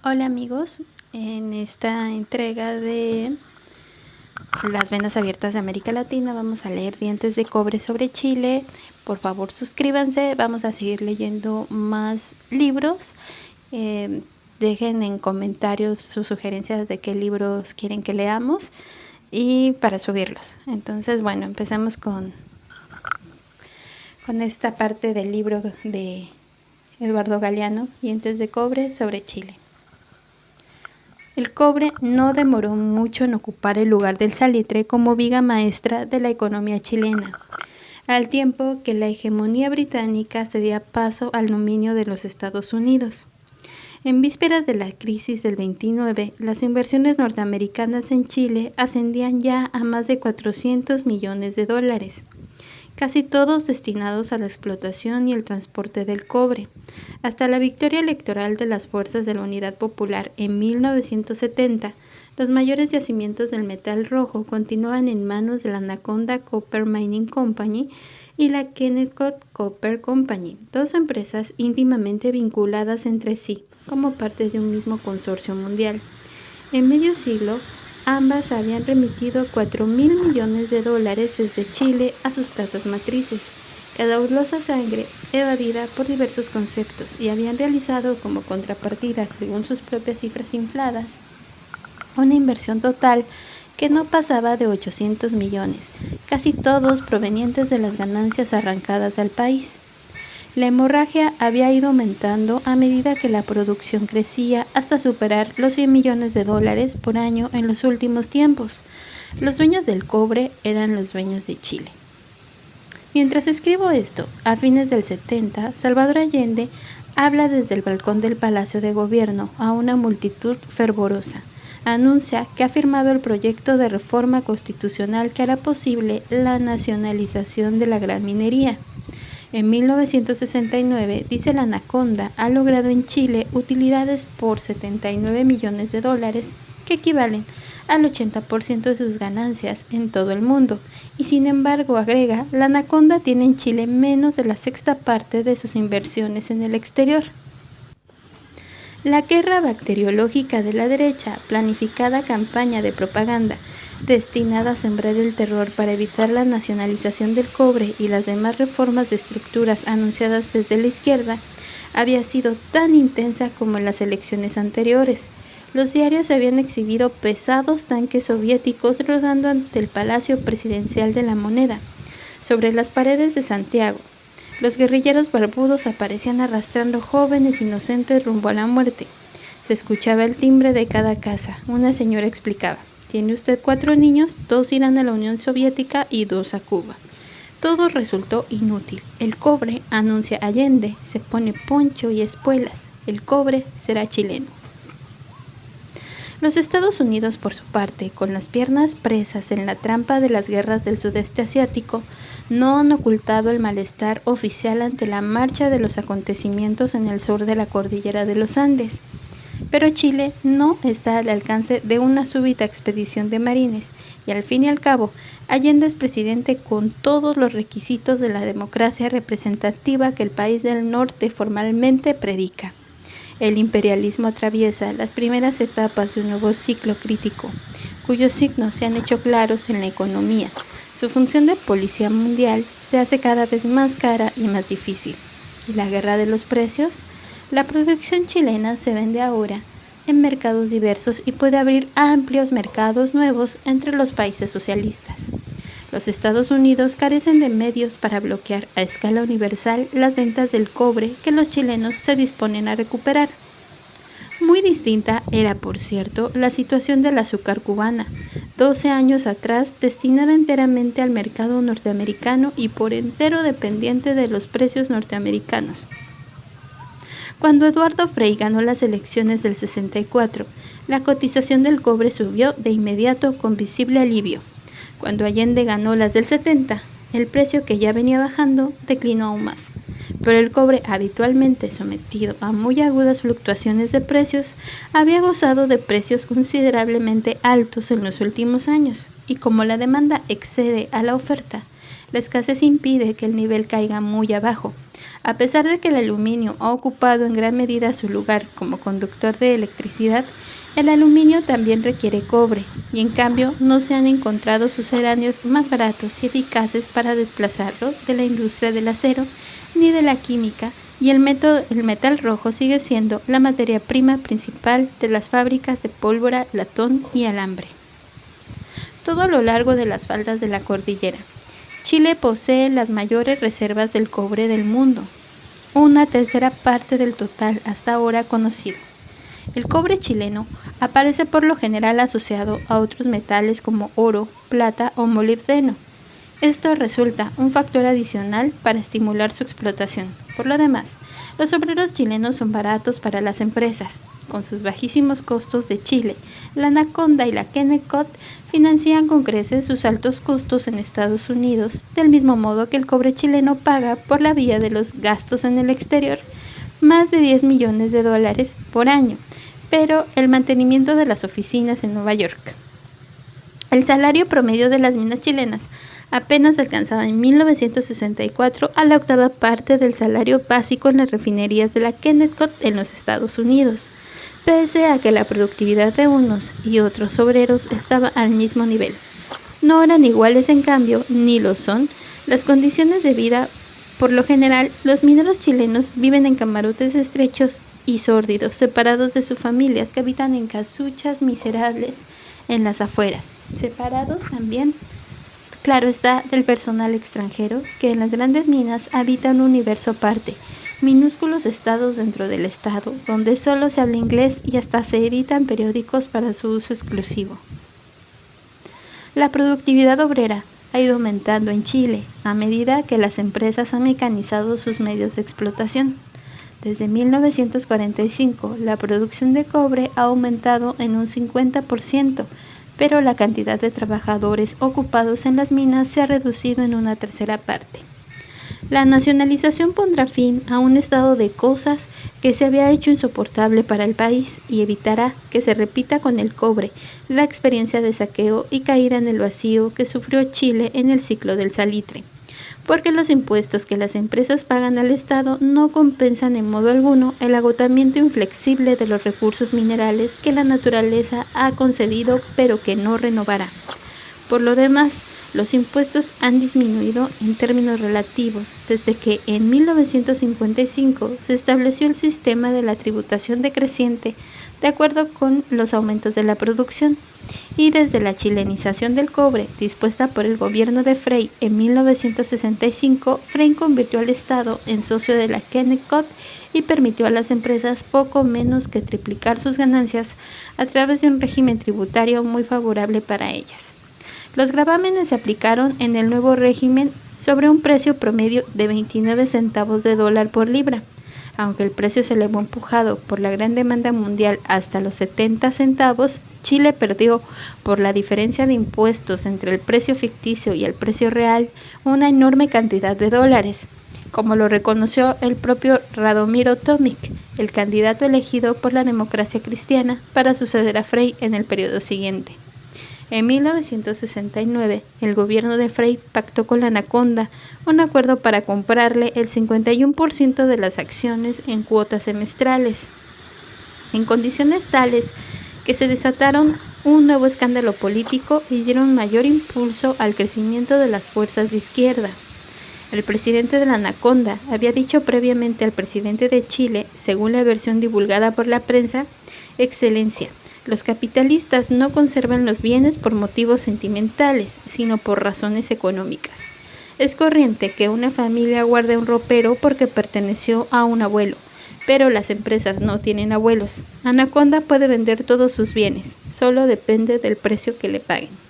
Hola amigos, en esta entrega de Las Venas Abiertas de América Latina vamos a leer Dientes de Cobre sobre Chile. Por favor suscríbanse, vamos a seguir leyendo más libros. Dejen en comentarios sus sugerencias de qué libros quieren que leamos y para subirlos. Entonces bueno, empecemos con esta parte del libro de Eduardo Galeano, Dientes de Cobre sobre Chile. El cobre no demoró mucho en ocupar el lugar del salitre como viga maestra de la economía chilena, al tiempo que la hegemonía británica cedía paso al dominio de los Estados Unidos. En vísperas de la crisis del 29, las inversiones norteamericanas en Chile ascendían ya a más de 400 millones de dólares, casi todos destinados a la explotación y el transporte del cobre. Hasta la victoria electoral de las fuerzas de la Unidad Popular en 1970, los mayores yacimientos del metal rojo continuaban en manos de la Anaconda Copper Mining Company y la Kennecott Copper Company, dos empresas íntimamente vinculadas entre sí, como parte de un mismo consorcio mundial. En medio siglo, ambas habían remitido 4.000 millones de dólares desde Chile a sus casas matrices, caudalosa sangre evadida por diversos conceptos, y habían realizado como contrapartida, según sus propias cifras infladas, una inversión total que no pasaba de 800 millones, casi todos provenientes de las ganancias arrancadas al país. La hemorragia había ido aumentando a medida que la producción crecía hasta superar los 100 millones de dólares por año en los últimos tiempos. Los dueños del cobre eran los dueños de Chile. Mientras escribo esto, a fines del 70, Salvador Allende habla desde el balcón del Palacio de Gobierno a una multitud fervorosa. Anuncia que ha firmado el proyecto de reforma constitucional que hará posible la nacionalización de la gran minería. En 1969, dice la Anaconda, ha logrado en Chile utilidades por 79 millones de dólares, que equivalen al 80% de sus ganancias en todo el mundo. Y sin embargo, agrega, la Anaconda tiene en Chile menos de la sexta parte de sus inversiones en el exterior. La guerra bacteriológica de la derecha, planificada campaña de propaganda, destinada a sembrar el terror para evitar la nacionalización del cobre y las demás reformas de estructuras anunciadas desde la izquierda, había sido tan intensa como en las elecciones anteriores. Los diarios habían exhibido pesados tanques soviéticos rodando ante el Palacio Presidencial de la Moneda. Sobre las paredes de Santiago, los guerrilleros barbudos aparecían arrastrando jóvenes inocentes rumbo a la muerte. Se escuchaba el timbre de cada casa. Una señora explicaba: tiene usted 4 niños, 2 irán a la Unión Soviética y 2 a Cuba. Todo resultó inútil. El cobre, anuncia Allende, se pone poncho y espuelas. El cobre será chileno. Los Estados Unidos, por su parte, con las piernas presas en la trampa de las guerras del sudeste asiático, no han ocultado el malestar oficial ante la marcha de los acontecimientos en el sur de la cordillera de los Andes. Pero Chile no está al alcance de una súbita expedición de marines, y al fin y al cabo, Allende es presidente con todos los requisitos de la democracia representativa que el país del norte formalmente predica. El imperialismo atraviesa las primeras etapas de un nuevo ciclo crítico, cuyos signos se han hecho claros en la economía. Su función de policía mundial se hace cada vez más cara y más difícil. ¿Y la guerra de los precios? La producción chilena se vende ahora en mercados diversos y puede abrir amplios mercados nuevos entre los países socialistas. Los Estados Unidos carecen de medios para bloquear a escala universal las ventas del cobre que los chilenos se disponen a recuperar. Muy distinta era, por cierto, la situación del azúcar cubana, 12 años atrás destinada enteramente al mercado norteamericano y por entero dependiente de los precios norteamericanos. Cuando Eduardo Frei ganó las elecciones del 64, la cotización del cobre subió de inmediato con visible alivio. Cuando Allende ganó las del 70, el precio, que ya venía bajando, declinó aún más. Pero el cobre, habitualmente sometido a muy agudas fluctuaciones de precios, había gozado de precios considerablemente altos en los últimos años, y como la demanda excede a la oferta, La escasez impide que el nivel caiga muy abajo. A pesar de que el aluminio ha ocupado en gran medida su lugar como conductor de electricidad, el aluminio también requiere cobre, y en cambio no se han encontrado sucedáneos más baratos y eficaces para desplazarlo de la industria del acero ni de la química, y el metal rojo sigue siendo la materia prima principal de las fábricas de pólvora, latón y alambre. Todo a lo largo de las faldas de la cordillera, Chile posee las mayores reservas del cobre del mundo, una tercera parte del total hasta ahora conocido. El cobre chileno aparece por lo general asociado a otros metales como oro, plata o molibdeno. Esto resulta un factor adicional para estimular su explotación. Por lo demás, los obreros chilenos son baratos para las empresas. Con sus bajísimos costos de Chile, la Anaconda y la Kennecott financian con creces sus altos costos en Estados Unidos, del mismo modo que el cobre chileno paga por la vía de los gastos en el exterior más de 10 millones de dólares por año, pero el mantenimiento de las oficinas en Nueva York. El salario promedio de las minas chilenas apenas alcanzaba en 1964 a la octava parte del salario básico en las refinerías de la Kennecott en los Estados Unidos, pese a que la productividad de unos y otros obreros estaba al mismo nivel. No eran iguales, en cambio, ni lo son, las condiciones de vida. Por lo general, los mineros chilenos viven en camarotes estrechos y sórdidos, separados de sus familias que habitan en casuchas miserables en las afueras, separados también, claro está, del personal extranjero que en las grandes minas habita un universo aparte, minúsculos estados dentro del estado, donde solo se habla inglés y hasta se editan periódicos para su uso exclusivo. La productividad obrera ha ido aumentando en Chile a medida que las empresas han mecanizado sus medios de explotación. Desde 1945, la producción de cobre ha aumentado en un 50%, pero la cantidad de trabajadores ocupados en las minas se ha reducido en una tercera parte. La nacionalización pondrá fin a un estado de cosas que se había hecho insoportable para el país y evitará que se repita con el cobre la experiencia de saqueo y caída en el vacío que sufrió Chile en el ciclo del salitre, porque los impuestos que las empresas pagan al Estado no compensan en modo alguno el agotamiento inflexible de los recursos minerales que la naturaleza ha concedido pero que no renovará. Por lo demás, los impuestos han disminuido en términos relativos desde que en 1955 se estableció el sistema de la tributación decreciente de acuerdo con los aumentos de la producción, y desde la chilenización del cobre dispuesta por el gobierno de Frei en 1965, Frei convirtió al Estado en socio de la Kennecott y permitió a las empresas poco menos que triplicar sus ganancias a través de un régimen tributario muy favorable para ellas. Los gravámenes se aplicaron en el nuevo régimen sobre un precio promedio de 29 centavos de dólar por libra. Aunque el precio se elevó empujado por la gran demanda mundial hasta los 70 centavos, Chile perdió por la diferencia de impuestos entre el precio ficticio y el precio real una enorme cantidad de dólares, como lo reconoció el propio Radomiro Tomic, el candidato elegido por la democracia cristiana para suceder a Frei en el periodo siguiente. En 1969, el gobierno de Frei pactó con la Anaconda un acuerdo para comprarle el 51% de las acciones en cuotas semestrales, en condiciones tales que se desataron un nuevo escándalo político y dieron mayor impulso al crecimiento de las fuerzas de izquierda. El presidente de la Anaconda había dicho previamente al presidente de Chile, según la versión divulgada por la prensa: Excelencia, los capitalistas no conservan los bienes por motivos sentimentales, sino por razones económicas. Es corriente que una familia guarde un ropero porque perteneció a un abuelo, pero las empresas no tienen abuelos. Anaconda puede vender todos sus bienes, solo depende del precio que le paguen.